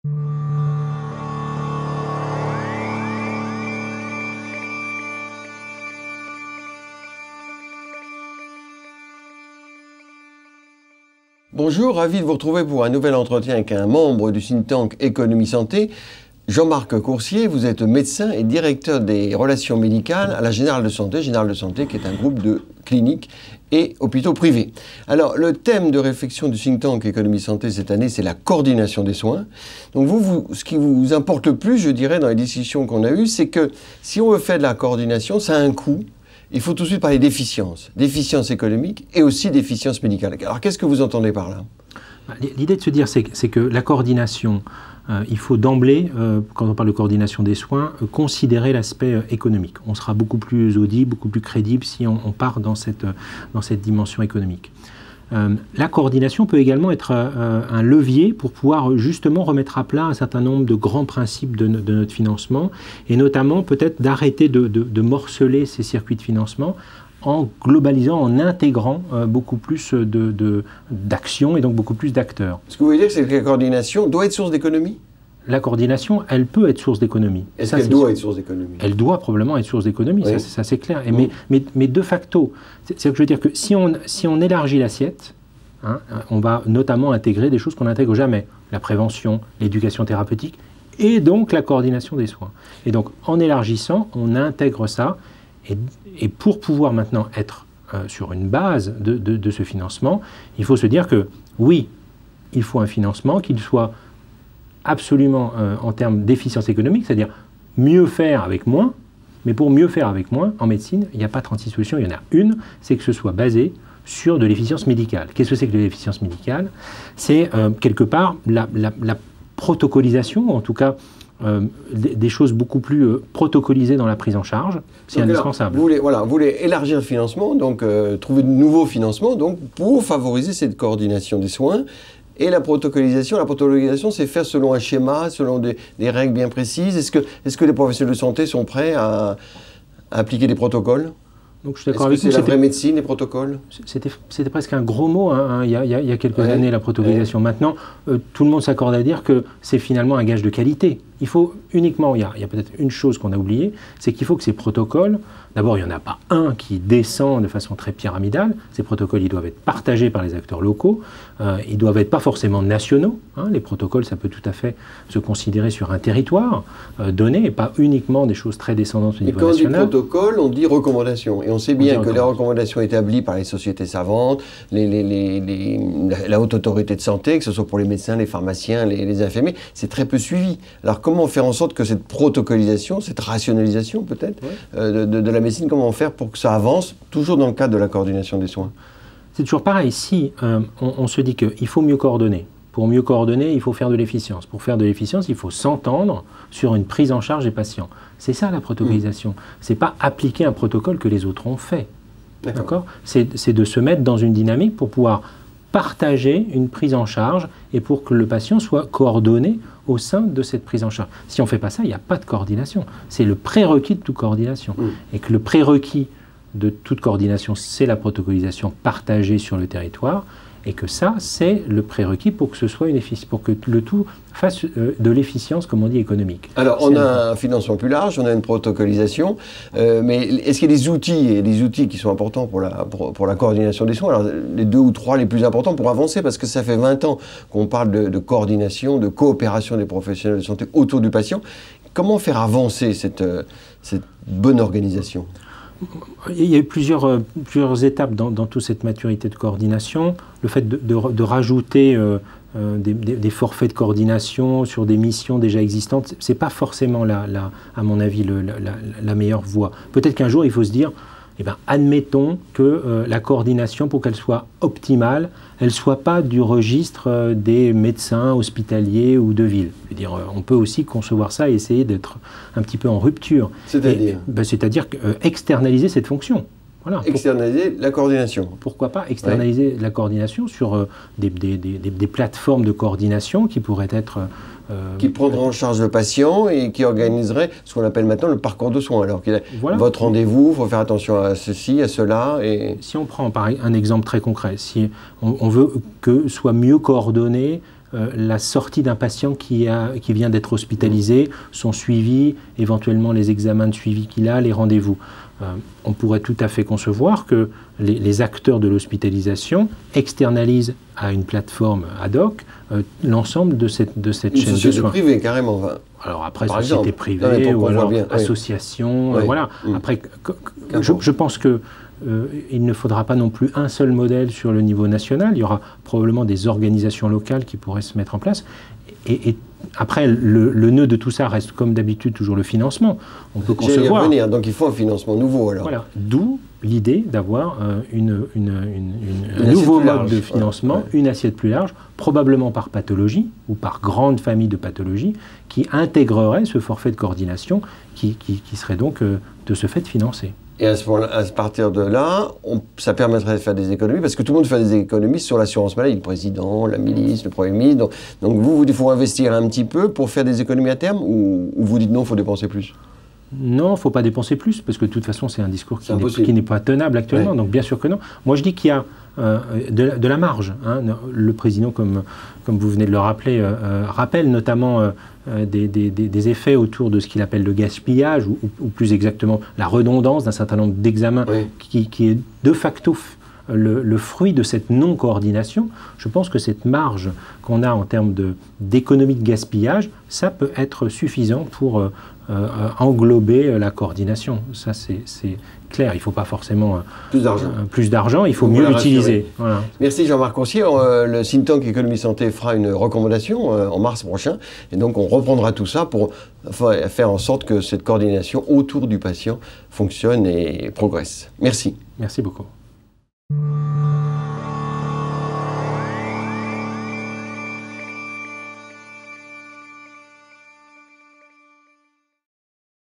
Bonjour, ravi de vous retrouver pour un nouvel entretien avec un membre du think tank Économie Santé. Jean-Marc Coursier, vous êtes médecin et directeur des relations médicales à la Générale de Santé qui est un groupe de cliniques et hôpitaux privés. Alors, le thème de réflexion du think tank Économie Santé cette année, c'est la coordination des soins. Donc ce qui vous importe le plus, je dirais, dans les discussions qu'on a eues, c'est que si on veut faire de la coordination, ça a un coût. Il faut tout de suite parler d'efficience économique et aussi d'efficience médicale. Alors, qu'est-ce que vous entendez par là? L'idée de se dire, c'est que la coordination, il faut d'emblée, quand on parle de coordination des soins, considérer l'aspect économique. On sera beaucoup plus audible, beaucoup plus crédible si on part dans cette dimension économique. La coordination peut également être un levier pour pouvoir justement remettre à plat un certain nombre de grands principes de notre financement, et notamment peut-être d'arrêter de morceler ces circuits de financement en globalisant, en intégrant beaucoup plus d'actions et donc beaucoup plus d'acteurs. Ce que vous voulez dire, c'est que la coordination doit être source d'économie? La coordination, elle peut être source d'économie. Est-ce qu'elle doit être source d'économie? Elle doit probablement être source d'économie, oui. Ça c'est clair. Et mais de facto, c'est que je veux dire que si on élargit l'assiette, hein, on va notamment intégrer des choses qu'on n'intègre jamais. La prévention, l'éducation thérapeutique et donc la coordination des soins. Et donc en élargissant, on intègre ça. Et pour pouvoir maintenant être sur une base de ce financement, il faut se dire que oui, il faut un financement, qu'il soit absolument en termes d'efficience économique, c'est-à-dire mieux faire avec moins, mais pour mieux faire avec moins, en médecine, il n'y a pas 36 solutions, il y en a une, c'est que ce soit basé sur de l'efficience médicale. Qu'est-ce que c'est que de l'efficience médicale? C'est quelque part la protocolisation, en tout cas des choses beaucoup plus protocolisées dans la prise en charge, c'est indispensable. Vous voulez élargir le financement, donc trouver de nouveaux financements pour favoriser cette coordination des soins. Et la protocolisation, c'est faire selon un schéma, selon des règles bien précises. Est-ce que les professionnels de santé sont prêts à appliquer des protocoles? Donc, je suis d'accord avec vous. C'est la vraie médecine, les protocoles? C'était presque un gros mot il y a quelques années, la protocolisation. Maintenant, tout le monde s'accorde à dire que c'est finalement un gage de qualité. Il faut uniquement, il y a peut-être une chose qu'on a oubliée, c'est qu'il faut que ces protocoles, d'abord, il n'y en a pas un qui descend de façon très pyramidale. Ces protocoles, ils doivent être partagés par les acteurs locaux. Ils doivent être pas forcément nationaux. Hein. Les protocoles, ça peut tout à fait se considérer sur un territoire donné, et pas uniquement des choses très descendantes au niveau national. Quand on dit protocole, on dit recommandation. Et on sait bien que les recommandations établies par les sociétés savantes, la haute autorité de santé, que ce soit pour les médecins, les pharmaciens, les infirmiers, c'est très peu suivi. Alors comment faire en sorte que cette protocolisation, cette rationalisation peut-être de la médecine, comment faire pour que ça avance, toujours dans le cadre de la coordination des soins? C'est toujours pareil. Si on se dit qu'il faut mieux coordonner, pour mieux coordonner, il faut faire de l'efficience. Pour faire de l'efficience, il faut s'entendre sur une prise en charge des patients. C'est ça la protocolisation. C'est pas appliquer un protocole que les autres ont fait. D'accord. C'est de se mettre dans une dynamique pour pouvoir partager une prise en charge et pour que le patient soit coordonné au sein de cette prise en charge. Si on ne fait pas ça, il n'y a pas de coordination. C'est le prérequis de toute coordination. Et que le prérequis de toute coordination, c'est la protocolisation partagée sur le territoire, et que ça, c'est le prérequis pour que ce soit pour que le tout fasse de l'efficience, comme on dit, économique. Alors, on a un financement plus large, on a une protocolisation, mais est-ce qu'il y a des outils qui sont importants pour la coordination des soins? Alors, les 2 ou 3 les plus importants pour avancer, parce que ça fait 20 ans qu'on parle de coordination, de coopération des professionnels de santé autour du patient. Comment faire avancer cette bonne organisation? Il y a eu plusieurs étapes dans toute cette maturité de coordination. Le fait de rajouter des forfaits de coordination sur des missions déjà existantes, ce n'est pas forcément, à mon avis, la meilleure voie. Peut-être qu'un jour, il faut se dire, eh bien, admettons que la coordination, pour qu'elle soit optimale, elle ne soit pas du registre des médecins hospitaliers ou de ville. Je veux dire, on peut aussi concevoir ça et essayer d'être un petit peu en rupture. C'est-à-dire c'est-à-dire externaliser cette fonction. Voilà. Externaliser la coordination. Pourquoi pas externaliser la coordination sur des plateformes de coordination qui pourraient être... qui prendra en charge le patient et qui organiserait ce qu'on appelle maintenant le parcours de soins. Alors qu'il a votre rendez-vous, il faut faire attention à ceci, à cela. Si on prend un exemple très concret, si on veut que soit mieux coordonné la sortie d'un patient qui vient d'être hospitalisé, son suivi, éventuellement les examens de suivi qu'il a, les rendez-vous. On pourrait tout à fait concevoir que les acteurs de l'hospitalisation externalisent à une plateforme ad hoc l'ensemble de cette chaîne de soins. Une société privée, carrément. Alors après, société privée ou alors association, voilà. Après, je pense que il ne faudra pas non plus un seul modèle sur le niveau national. Il y aura probablement des organisations locales qui pourraient se mettre en place. Et après, le nœud de tout ça reste, comme d'habitude, toujours le financement. On peut concevoir. Revenir, donc il faut un financement nouveau, alors. Voilà. D'où l'idée d'avoir un nouveau mode de financement, une assiette plus large, probablement par pathologie ou par grande famille de pathologies, qui intégrerait ce forfait de coordination qui serait donc de ce fait financé. Et à partir de là, ça permettrait de faire des économies, parce que tout le monde fait des économies sur l'assurance maladie, le président, la ministre, le Premier ministre. Donc vous, il faut investir un petit peu pour faire des économies à terme, ou vous dites non, il faut dépenser plus? Non, il ne faut pas dépenser plus, parce que de toute façon, c'est un discours qui n'est pas tenable actuellement, donc bien sûr que non. Moi, je dis qu'il y a de la marge. Hein. Le président, comme vous venez de le rappeler, rappelle notamment des effets autour de ce qu'il appelle le gaspillage, ou plus exactement la redondance d'un certain nombre d'examens, qui est de facto le fruit de cette non-coordination. Je pense que cette marge qu'on a en termes d'économie de gaspillage, ça peut être suffisant pour englober la coordination. Ça, c'est clair. Il ne faut pas forcément plus d'argent, il faut mieux l'utiliser. Voilà. Merci Jean-Marc Coursier. Le think tank Économie Santé fera une recommandation en mars prochain. Et donc, on reprendra tout ça pour faire en sorte que cette coordination autour du patient fonctionne et progresse. Merci. Merci beaucoup.